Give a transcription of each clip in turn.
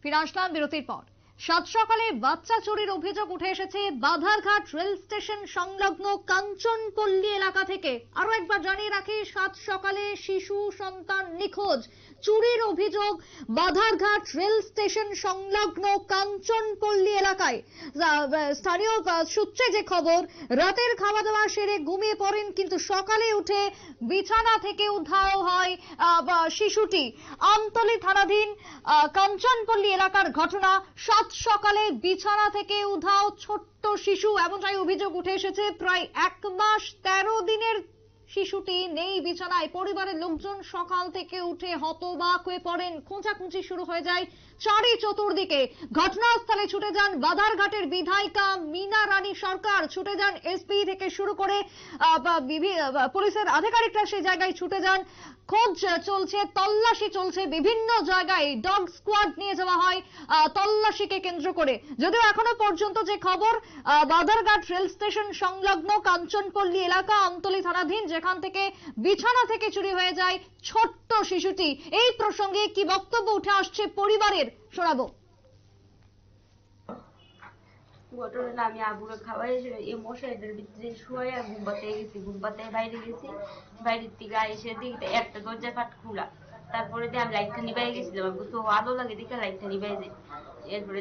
ফিরে আসলাম বিরতির পর। সাত সকালে বাচ্চা চুরির অভিযোগ উঠে এসেছে বাধারঘাট রেল স্টেশন সংলগ্ন কাঞ্চনপল্লী এলাকা থেকে। আরো একবার জানিয়ে রাখি, সাত সকালে শিশু সন্তান নিখোঁজ, চুরির অভিযোগ বাধারঘাট রেল স্টেশন সংলগ্ন কাঞ্চনপল্লী এলাকায়। স্থানীয় সূত্রে যে খবর, রাতের খাওয়া দাওয়া সেরে ঘুমিয়ে পড়েন, কিন্তু সকালে উঠে বিছানা থেকে উধাও হয় শিশুটি। আমতলী থানাধীন কাঞ্চনপল্লী এলাকার ঘটনা। সাত সকালে বিছানা থেকে উধাও ছোট্ট শিশু, এমনটাই অভিযোগ উঠে এসেছে। প্রায় 1 মাস 13 দিনের শিশুটি নেই বিছানায়। পরিবারের লোকজন সকাল থেকে উঠে হতবাক হয়ে পড়েন। খোঁজাখুঁজি শুরু হয়ে যায় চারি চতুর্দিকে। ঘটনাস্থলে ছুটে যান বাধারঘাটের বিধায়িকা মীনা রানী সরকার, ছুটে যান এসপি থেকে শুরু করে পুলিশের আধিকারিকরা সেই জায়গায় ছুটে যান। খোঁজ চলছে, তল্লাশি চলছে, বিভিন্ন জায়গায় ডগ স্কোয়াড নিয়ে যাওয়া হয় তল্লাশিকে কেন্দ্র করে। যদিও এখনো পর্যন্ত যে খবর, বাধারঘাট রেল স্টেশন সংলগ্ন কাঞ্চনপল্লী এলাকা, আমতলী থানাধীন, যেখান থেকে বিছানা থেকে চুরি হয়ে যায় ছোট্ট শিশুটি। এই প্রসঙ্গে কি বক্তব্য উঠে আসছে পরিবারের, শোনাবো। ঘটনা, আমি আবুকে খাওয়াই এই মশাইদের ভিতরে শুয়ে ঘুম পাতে গেছি, ঘুম পাতে বাইরে গেছি। বাইরের থেকে এসে দিকে একটা দরজা কাঠ খোলা। তারপরে দিয়ে আমি লাইটটা নিবাই গেছিলাম, আমি তো আলো লাগে দেখে লাইটটা নিবাই যাই। এরপরে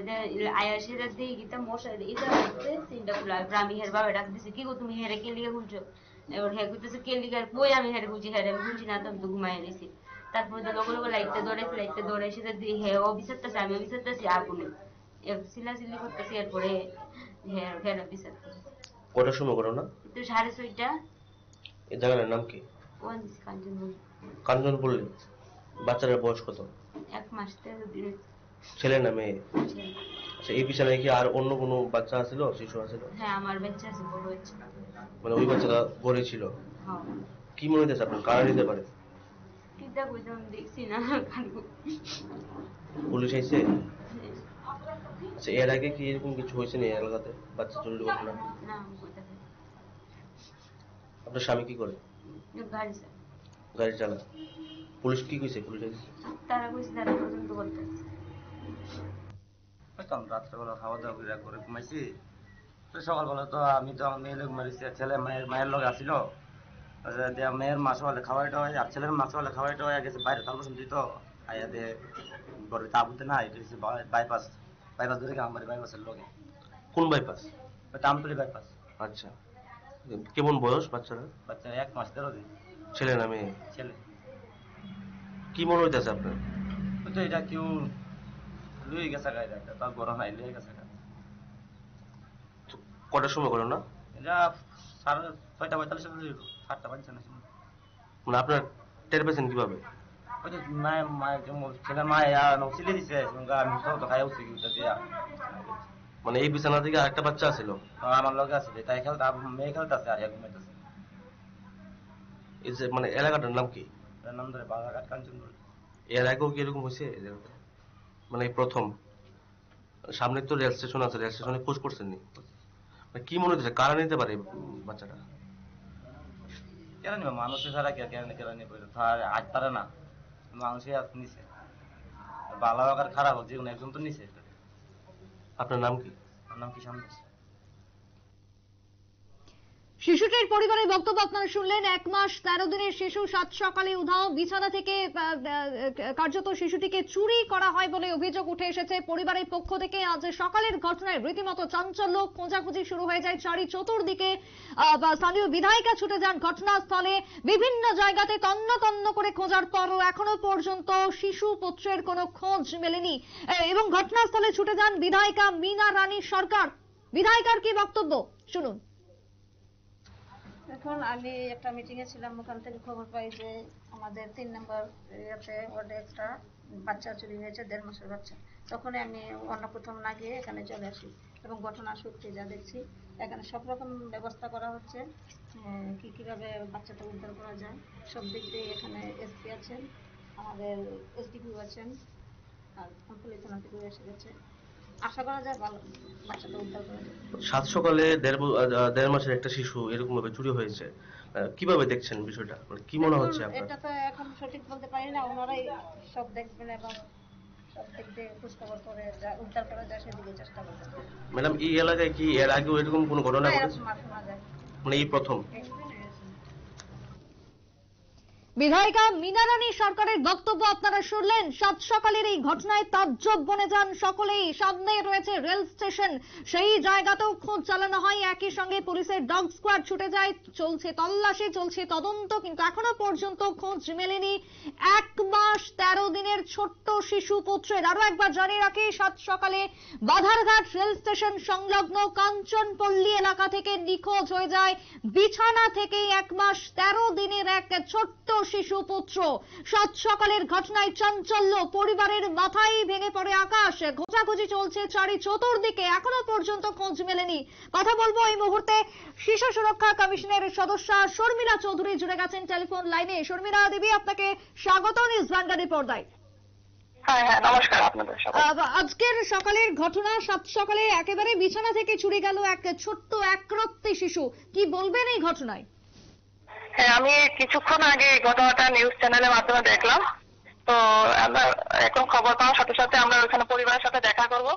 আয়াসেরা দিয়ে গিয়ে মশাই এটা হচ্ছে সিনটা খোলা। আমি হের বাবা ডাক দিছি, কি গো তুমি হেরে কে লিগে খুলছো? এবার হ্যাঁ করতেছে কে লিগার কই আমি হেরে খুঁজি, হেরে আমি খুঁজি না, তো আমি তো ঘুমাই গেছি। তারপরে তো লগে লগে লাইটটা দৌড়াইছি, লাইটটা দৌড়াইছি, হ্যাঁ অফিসারটাছে, আমি অফিসারটাছি আগুনে চিল্লাচিল্লি করতেছি। এরপরে কটার সময় করো না? 6:30। এই জায়গাটার নাম কি? কাঞ্চনপল্লী। বাচ্চাটার বয়স কত? 1 মাস 13 দিন। ছেলে না মেয়ে? আচ্ছা, এই বিছানায় কি আর অন্য কোনো বাচ্চা আছিল, শিশু আছিল? হ্যাঁ, আমার বাচ্চা আছে, বড় বাচ্চা। মানে ওই বাচ্চাটা ঘরে ছিল? হ্যাঁ। কি মনে হইতেছে আপনার, কারা নিতে পারে? কিটা কইতাম, দেখছি না। পুলিশ আইছে? আচ্ছা, এর আগে কি এরকম কিছু হয়েছে না এলাকাতে, বাচ্চা চুরির ঘটনা? না। আপনার স্বামী কি করে? গাড়ি চালায়। পুলিশ কি কইছে? পুলিশ আইছে? তারা কইছে তারা তদন্ত করতেছে। রাত্রেবেলা খাওয়া দাওয়া করে ঘুমাইছি। সকালবেলা তো আমি তো আমার মেয়ে লোক মারিছি, ছেলে মায়ের লোক আসিল। মেয়ের মাছ হলে খাওয়াইটা হয়, আর ছেলের মাছ হলে খাওয়াইটা হয়ে গেছে বাইরে। তারপর দিত আইয়া দিয়ে ঘরে তাবুতে না, এটা হচ্ছে বাইপাস ধরে আমার বাইপাসের লোকে। কোন বাইপাস? আমতলী বাইপাস। আচ্ছা, কেমন বয়স বাচ্চারা? বাচ্চা 1 মাস 13 দিন। ছেলে না মেয়ে? ছেলে। কি মনে হইতেছে আপনার? তো এটা কেউ লুয়ে গেছে গাড়ি, একটা তার গরম নাই, লুয়ে গেছে। কটার সময় করো না? এটা 6:45 7টা বাজছে না। মানে আপনার টের পেয়েছেন কিভাবে? ওই যে ছেলে মায়া নছিলে দিছে, আমি তো খাই উঠছি দিয়া। মানে এই বিছানা থেকে আরেকটা বাচ্চা ছিল? আমার লগে আছে, তাই খেলতে মেয়ে খেলতেছে আর ঘুমাইতেছে। এই যে মানে এলাকাটার নাম কি? এর নাম ধরে বাধারঘাট কাঞ্চনপল্লী। এর আগেও কি এরকম হয়েছে? মানে এই প্রথম? সামনে তো রেল স্টেশন আছে, রেল স্টেশনে খোঁজ করছেন নি? কি মনে হচ্ছে কারা নিতে পারে বাচ্চাটা? কেন নিবে, মানুষের ছাড়া কেন নিবে? আজ পারে না, মানুষই নিছে। ভালো হোক আর খারাপ হোক, যে কোনো একজন তো নিছে। আপনার নাম কি? আমার নাম কিষান দাস। শিশুটির পরিবারের বক্তব্য আপনারা শুনলেন। 1 মাস 13 দিনের শিশু, সাত সকালে উধাও। বিছানা থেকে কার্যত শিশুটিকে চুরি করা হয় বলে অভিযোগ উঠে এসেছে পরিবারের পক্ষ থেকে। আজ সকালের ঘটনায় রীতিমতো চাঞ্চল্য, খোঁজাখুঁজি শুরু হয়ে যায় চারি চতুর্দিকে। স্থানীয় বিধায়িকা ছুটে যান ঘটনাস্থলে। বিভিন্ন জায়গাতে তন্ন তন্ন করে খোঁজার পরও এখনো পর্যন্ত শিশু পুত্রের কোনো খোঁজ মেলেনি। এবং ঘটনাস্থলে ছুটে যান বিধায়িকা মীনা রানী সরকার। বিধায়িকার কি বক্তব্য, শুনুন। এখন আমি একটা মিটিংয়ে ছিলাম, ওখান থেকে খবর পাই যে আমাদের 3 নম্বর এরিয়াতে ওয়ার্ডে একটা বাচ্চা চুরি হয়েছে, 1.5 মাসের বাচ্চা। তখনই আমি অন্য কোথাও না গিয়ে এখানে চলে আসি এবং ঘটনা সত্যি যা দেখছি, এখানে সব রকম ব্যবস্থা করা হচ্ছে কিভাবে বাচ্চাটা উদ্ধার করা যায়। সব দিক দিয়ে এখানে এসপি আছেন, আমাদের এসডিপিও আছেন, আর আমতলী থানা থেকেও এসে গেছে। আশা করা যায় ভালো বাচ্চাটা উদ্ধার করা যায়। সাত সকালে 1.5 মাসের একটা শিশু এরকম ভাবে চুরি হয়েছে, কিভাবে দেখছেন বিষয়টা? মানে কি মনে হচ্ছে আপনার? এটা তো এখন সঠিক বলতে পারি না, ওনারাই সব দেখবেন এবং সব দিক দিয়ে খোঁজখবর করে যা উদ্ধার করা যায় সেদিকে চেষ্টা করবো। ম্যাডাম এই এলাকায় কি এর আগেও এরকম কোনো ঘটনা না, ঘটেছে? এরকম আর শোনা যায় মানে এই প্রথম? বিধায়িকা মীনা রানী সরকারের বক্তব্য আপনারা শুনলেন। সাত সকালের এই ঘটনায় তাজ্জব বনে যান সকলেই। সামনে রয়েছে রেল স্টেশন, সেই জায়গাতেও খোঁজ চালানো হয়। একই সঙ্গে পুলিশের ডগ স্কোয়াড ছুটে যায়, চলছে তল্লাশি, চলছে তদন্ত, কিন্তু এখনো পর্যন্ত খোঁজ মেলেনি 1 মাস 13 দিনের ছোট্ট শিশু পুত্রের। আরো একবার জানিয়ে রাখি, সাত সকালে বাধারঘাট রেল স্টেশন সংলগ্ন কাঞ্চনপল্লী এলাকা থেকে নিখোঁজ হয়ে যায় বিছানা থেকেই 1 মাস 13 দিনের এক ছোট্ট শিশু পুত্র। সাত সকালের ঘটনায় চাঞ্চল্য, পরিবারের মাথায় ভেঙে পড়ে আকাশ। খোঁজাখুঁজি চলছে চারি চতুর্দিকে, এখনো পর্যন্ত খোঁজ মেলেনি। কথা বলবো এই মুহূর্তে শিশু সুরক্ষা কমিশনের সদস্যা শর্মিলা চৌধুরী জুড়ে গেছেন টেলিফোন লাইনে। শর্মিলা দেবী, আপনাকে স্বাগত নিউজ ভ্যানগার্ডের পর্দায়। হ্যাঁ হ্যাঁ, নমস্কার আপনাদের সবাই। আজকের সকালের ঘটনা, সাত সকালে একেবারে বিছানা থেকে ছুটে গেল এক ছোট্ট একরত্তি শিশু, কি বলবেন এই ঘটনায়? হ্যাঁ, আমি কিছুক্ষণ আগে এই ঘটনাটা নিউজ চ্যানেলের মাধ্যমে দেখলাম। তো আমরা এখন খবর পাওয়ার সাথে সাথে আমরা ওখানে পরিবারের সাথে দেখা করব।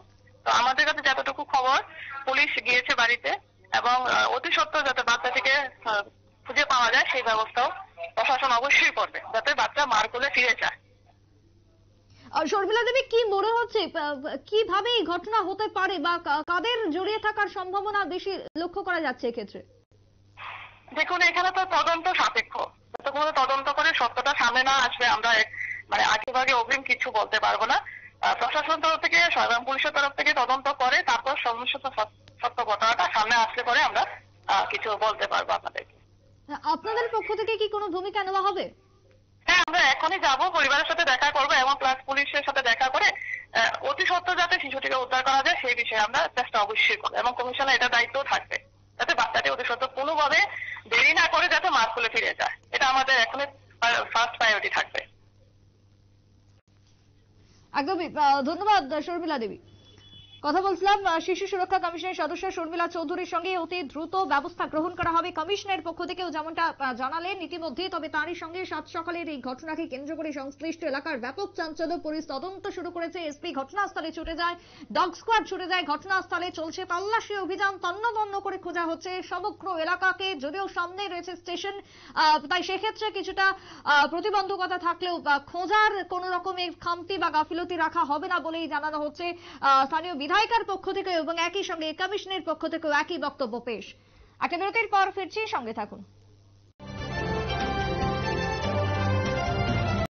তো আমাদের কাছে যতটুকু খবর, পুলিশ গিয়েছে বাড়িতে এবং অতি সত্বর যাতে বাচ্চাটিকে খুঁজে পাওয়া যায় সেই ব্যবস্থাও প্রশাসন অবশ্যই করবে, যাতে বাচ্চা মার কোলে ফিরে যায়। শর্মিলা দেবী, কি মনে হচ্ছে কিভাবে এই ঘটনা হতে পারে বা কাদের জড়িয়ে থাকার সম্ভাবনা বেশি লক্ষ্য করা যাচ্ছে এক্ষেত্রে? দেখুন, এখানে তো তদন্ত সাপেক্ষ, যতক্ষণ তদন্ত করে সত্যটা সামনে না আসবে আমরা মানে আগেভাগে অগ্রিম কিছু বলতে পারবো না। প্রশাসন তরফ থেকে এবং পুলিশের তরফ থেকে তদন্ত করে তারপর সত্য ঘটনাটা সামনে আসলে পরে আমরা কিছু বলতে পারবো আপনাদেরকে। আপনাদের পক্ষ থেকে কি কোনো ভূমিকা নেওয়া হবে? হ্যাঁ, আমরা এখনই যাবো, পরিবারের সাথে দেখা করবো এবং প্লাস পুলিশের সাথে দেখা করে অতি সত্বর যাতে শিশুটিকে উদ্ধার করা যায় সেই বিষয়ে আমরা চেষ্টা অবশ্যই করবো এবং কমিশনের এটা দায়িত্ব থাকবে যাতে বাচ্চাটি অতি সত্বর কোনোভাবে দেরি না করে যাতে মার কোলে ফিরে যায়। এটা আমাদের এখনই ফার্স্ট প্রায়োরিটি থাকবে। একদমই ধন্যবাদ শর্মিলা দেবী। কথা বলছিলাম শিশু সুরক্ষা কমিশনের সদস্য শর্মিলা চৌধুরীর সঙ্গে। অতি দ্রুত ব্যবস্থা গ্রহণ করা হবে কমিশনের পক্ষ থেকেও, যেমনটা জানালেন ইতিমধ্যে। তবে তারই সঙ্গে সাত সকালের এই ঘটনাকে কেন্দ্র করে সংশ্লিষ্ট এলাকার ব্যাপক চাঞ্চল্য। পুলিশ তদন্ত শুরু করেছে, এসপি ঘটনাস্থলে ছুটে যায়, ডগ স্কোয়াড ছুটে যায় ঘটনাস্থলে, চলছে তল্লাশি অভিযান, তন্ন তন্ন করে খোঁজা হচ্ছে সমগ্র এলাকাকে। যদিও সামনে রয়েছে স্টেশন, তাই সেক্ষেত্রে কিছুটা প্রতিবন্ধকতা থাকলেও খোঁজার কোন রকমের খামতি বা গাফিলতি রাখা হবে না বলেই জানানো হচ্ছে স্থানীয় বিধায়িকার পক্ষ থেকে, এবং একই সঙ্গে কমিশনের পক্ষ থেকেও একই বক্তব্য পেশ। একটা বিরতির পর ফিরছি, সঙ্গে থাকুন।